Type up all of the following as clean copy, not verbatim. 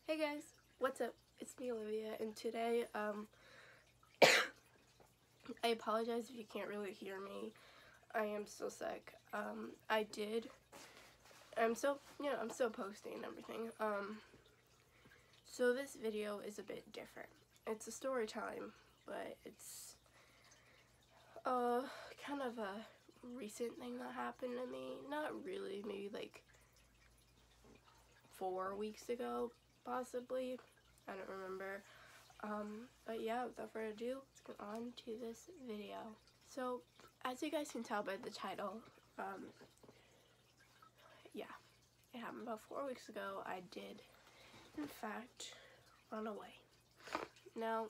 Hey guys, what's up? It's me, Olivia, and today, I apologize if you can't really hear me. I am still sick. I'm still posting and everything. So this video is a bit different. It's a story time, but it's, kind of a recent thing that happened to me. Not really, maybe like 4 weeks ago, possibly. I don't remember. But yeah, without further ado, let's get on to this video. So, as you guys can tell by the title, yeah, it happened about 4 weeks ago. I did, in fact, run away. Now,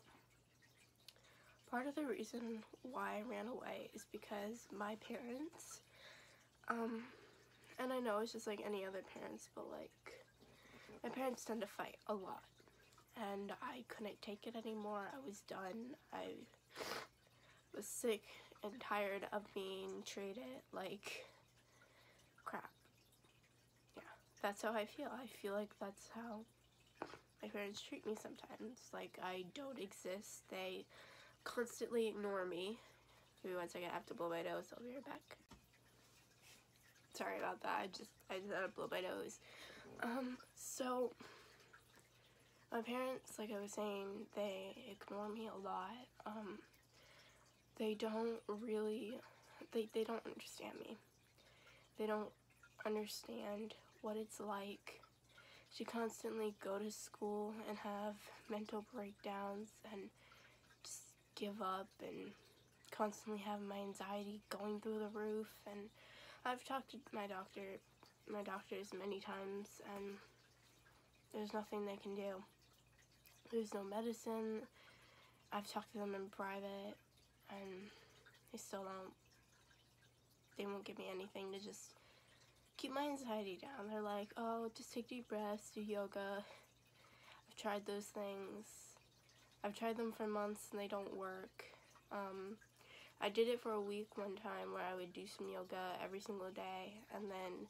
part of the reason why I ran away is because my parents, and I know it's just like any other parents, but like, my parents tend to fight a lot. And I couldn't take it anymore. I was done. I was sick and tired of being treated like crap. Yeah, that's how I feel. I feel like that's how my parents treat me sometimes. Like I don't exist. They constantly ignore me. Give me 1 second, I have to blow my nose. I'll be right back. Sorry about that. I just had to blow my nose. So my parents, like I was saying, they ignore me a lot. They don't really, they don't understand me. They don't understand what it's like to constantly go to school and have mental breakdowns and just give up and constantly have my anxiety going through the roof. And I've talked to my doctors many times, and there's nothing they can do. There's no medicine. I've talked to them in private, and they won't give me anything to just keep my anxiety down. They're like, oh, just take deep breaths, do yoga. I've tried those things. I've tried them for months and they don't work. I did it for a week one time where I would do some yoga every single day, and then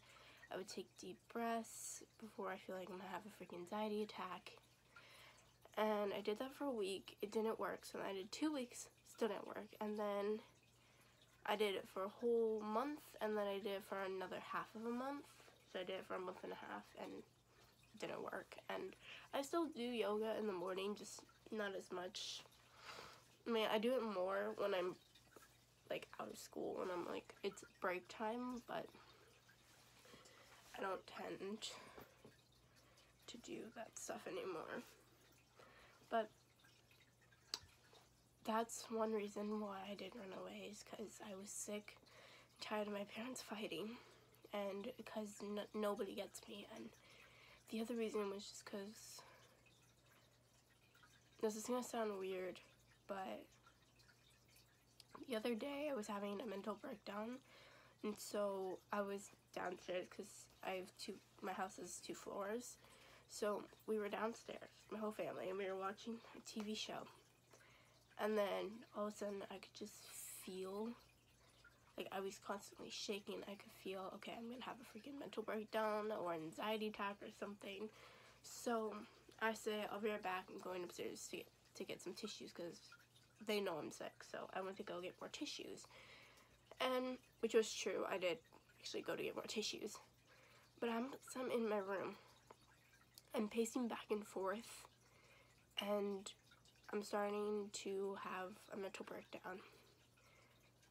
I would take deep breaths before I feel like I'm gonna have a freaking anxiety attack. And I did that for a week. It didn't work. So then I did 2 weeks, still didn't work. And then I did it for a whole month, and then I did it for another half of a month. So I did it for a month and a half, and it didn't work. And I still do yoga in the morning, just not as much. I mean, I do it more when I'm like out of school, when I'm like, it's break time, but I don't tend to do that stuff anymore. But that's one reason why I did run away, is because I was sick, tired of my parents fighting, and because nobody gets me. And the other reason was just because, this is gonna sound weird, but the other day I was having a mental breakdown, and so I was downstairs because my house has 2 floors. So we were downstairs, my whole family, and we were watching a TV show. And then all of a sudden I could just feel, like I was constantly shaking. I could feel, okay, I'm gonna have a freaking mental breakdown or an anxiety attack or something. So I say, I'll be right back. I'm going upstairs to get some tissues because they know I'm sick. So I went to go get more tissues. And, which was true, I did actually go to get more tissues. But I'm in my room. I'm pacing back and forth, and I'm starting to have a mental breakdown.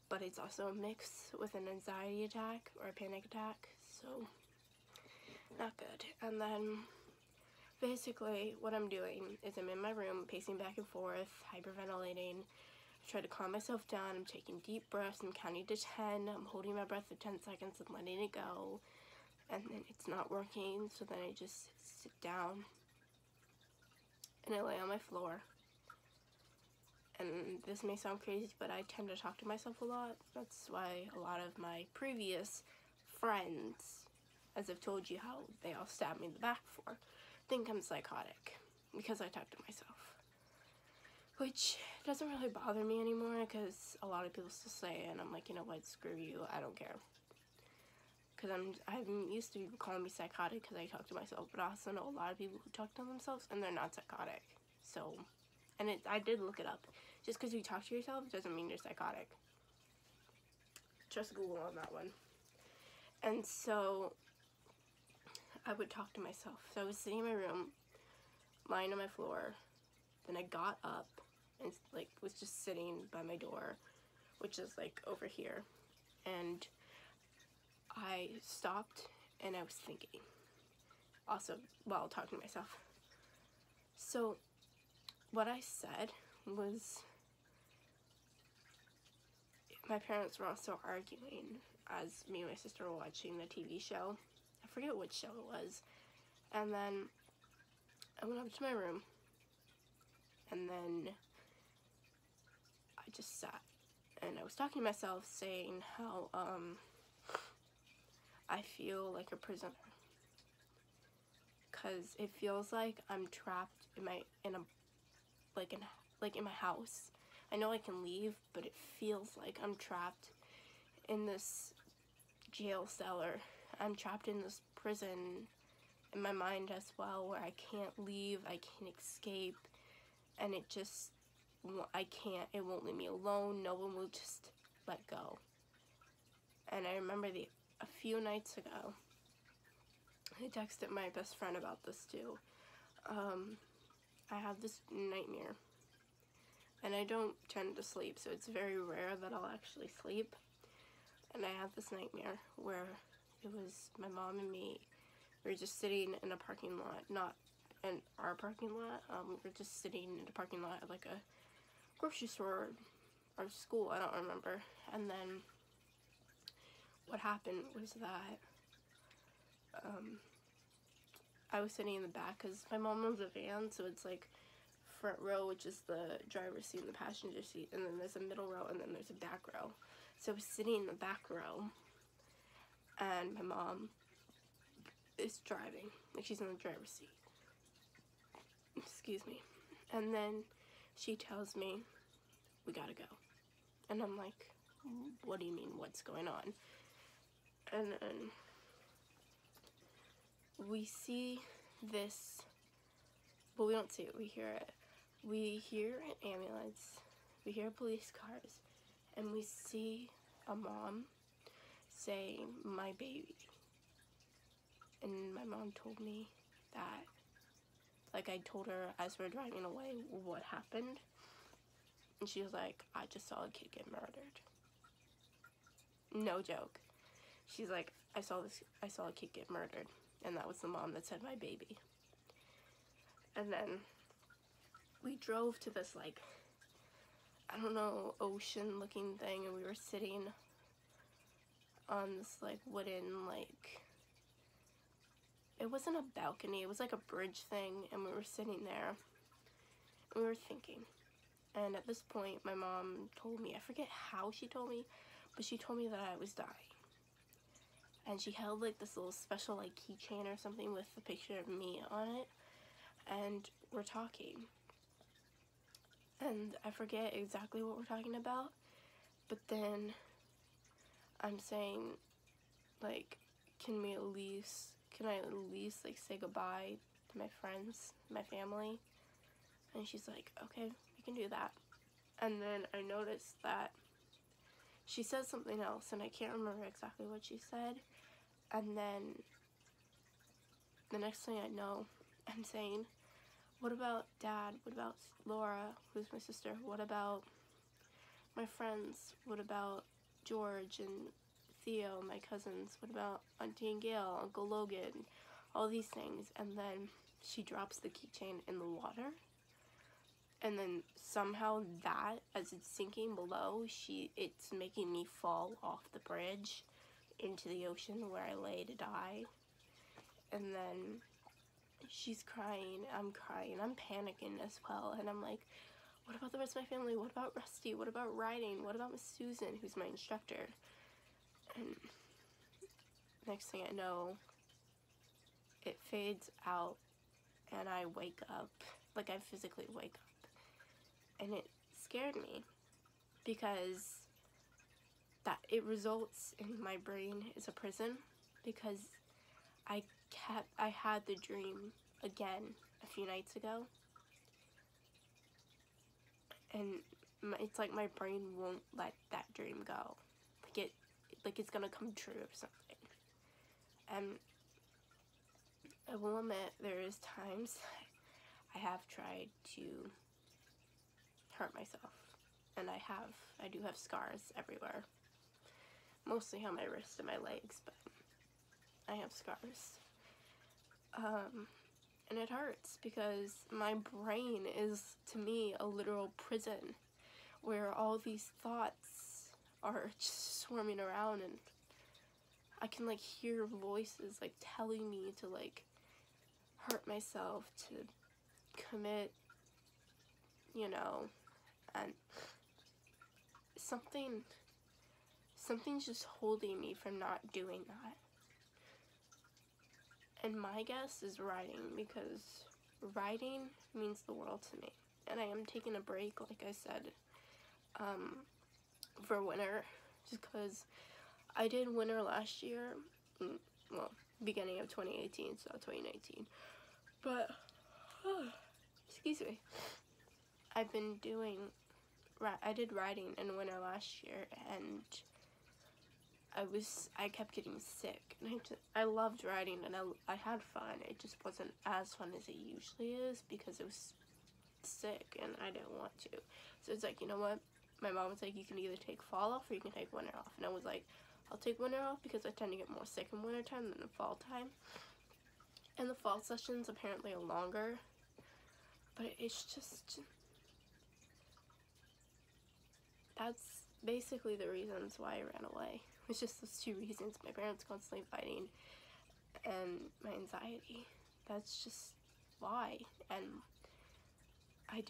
But it's also a mix with an anxiety attack or a panic attack, so not good. And then basically what I'm doing is I'm in my room pacing back and forth, hyperventilating. I try to calm myself down. I'm taking deep breaths. I'm counting to 10. I'm holding my breath for 10 seconds and letting it go. And then it's not working, so then I just sit down and I lay on my floor. And this may sound crazy, but I tend to talk to myself a lot. That's why a lot of my previous friends, as I've told you how they all stabbed me in the back for, think I'm psychotic because I talk to myself. Which doesn't really bother me anymore because a lot of people still say it, and I'm like, you know what, screw you, I don't care. because I'm used to people calling me psychotic because I talk to myself, but I also know a lot of people who talk to themselves and they're not psychotic. So, and I did look it up. Just because you talk to yourself doesn't mean you're psychotic. Trust Google on that one. And so I would talk to myself. So I was sitting in my room, lying on my floor. Then I got up and like was just sitting by my door, which is like over here. And I stopped and I was thinking. Also while talking to myself. So what I said was, my parents were also arguing as me and my sister were watching the TV show. I forget which show it was. And then I went up to my room and then I just sat and I was talking to myself saying how I feel like a prisoner, cause it feels like I'm trapped in my house. I know I can leave, but it feels like I'm trapped in this jail cellar. I'm trapped in this prison in my mind as well, where I can't leave, I can't escape, and it just, it won't leave me alone. No one will just let go. And I remember a few nights ago, I texted my best friend about this too. I have this nightmare, and I don't tend to sleep, so it's very rare that I'll actually sleep. And I have this nightmare where it was my mom and me. We were just sitting in a parking lot, not in our parking lot. We were just sitting in a parking lot at like a grocery store or school, I don't remember. And then what happened was that I was sitting in the back because my mom owns a van, so it's like front row, which is the driver's seat and the passenger seat, and then there's a middle row, and then there's a back row. So I was sitting in the back row, and my mom is driving, like she's in the driver's seat. Excuse me. And then she tells me, we gotta go. And I'm like, what do you mean, what's going on? And then we see this, but we don't see it, we hear it. We hear an ambulance, we hear police cars, and we see a mom saying, my baby. And my mom told me that, like, I told her as we're driving away what happened, and she was like, I just saw a kid get murdered. No joke. She's like, I saw a kid get murdered, and that was the mom that said my baby. And then we drove to this, like, I don't know, ocean looking thing, and we were sitting on this like wooden, like, it wasn't a balcony, it was like a bridge thing, and we were sitting there and we were thinking. And at this point my mom told me, I forget how she told me, but she told me that I was dying. And she held like this little special like keychain or something with a picture of me on it, and we're talking. And I forget exactly what we're talking about, but then I'm saying, like, can I at least like say goodbye to my friends, my family? And she's like, okay, we can do that. And then I noticed that she said something else, and I can't remember exactly what she said. And then the next thing I know, I'm saying, what about Dad? What about Laura, who's my sister? What about my friends? What about George and Theo, my cousins? What about Auntie and Gail, Uncle Logan? All these things. And then she drops the keychain in the water. And then somehow that, as it's sinking below, it's making me fall off the bridge into the ocean where I lay to die. And then she's crying, I'm crying, I'm panicking as well, and I'm like, what about the rest of my family? What about Rusty? What about riding? What about Miss Susan, who's my instructor? And next thing I know, it fades out, and I wake up, like I physically wake up, and it scared me, because that it results in my brain is a prison, because I had the dream again a few nights ago, and it's like my brain won't let that dream go. Like it's gonna come true or something. And I will admit, there is times I have tried to hurt myself, and I do have scars everywhere, mostly on my wrist and my legs, but I have scars. And it hurts because my brain is, to me, a literal prison where all these thoughts are just swarming around, and I can like hear voices like telling me to like hurt myself, to commit, you know, and something's just holding me from not doing that. And my guess is writing, because writing means the world to me. And I am taking a break, like I said, for winter, just because I did winter last year, well, beginning of 2018, so 2019, but, excuse me, I did writing in winter last year, and I kept getting sick, and I loved writing, and I had fun. It just wasn't as fun as it usually is, because it was sick, and I didn't want to. So it's like, you know what, my mom was like, you can either take fall off, or you can take winter off, and I was like, I'll take winter off, because I tend to get more sick in winter time than in fall time, and the fall sessions apparently are longer, but it's just, that's basically the reasons why I ran away. It's just those two reasons: my parents constantly fighting and my anxiety. That's just why. And I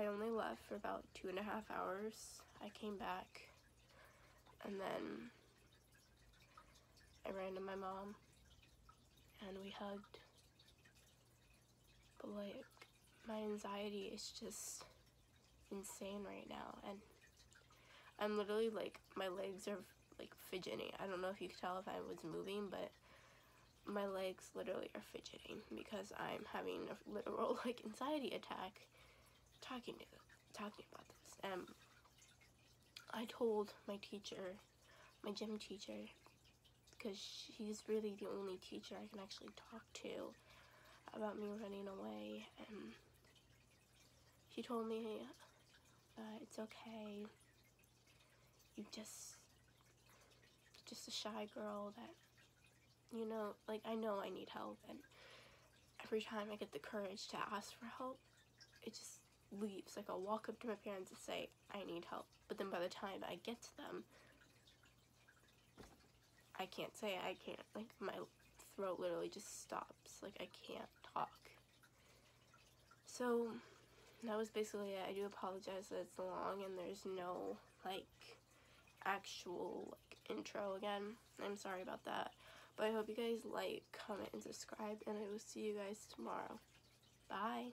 only left for about 2.5 hours. I came back, and then I ran to my mom and we hugged. But like, my anxiety is just insane right now, and I'm literally like, my legs are like fidgeting. I don't know if you could tell if I was moving, but my legs literally are fidgeting because I'm having a literal like anxiety attack talking about this. And I told my teacher, my gym teacher, because she's really the only teacher I can actually talk to about me running away, and she told me that it's okay. You're just a shy girl that, you know, like, I know I need help, and every time I get the courage to ask for help, it just leaves. Like, I'll walk up to my parents and say, I need help, but then by the time I get to them, I can't say I can't. Like, my throat literally just stops. Like, I can't talk. So, that was basically it. I do apologize that it's long and there's no, like, actual, like, intro again. I'm sorry about that. But I hope you guys like, comment, and subscribe, and I will see you guys tomorrow. Bye.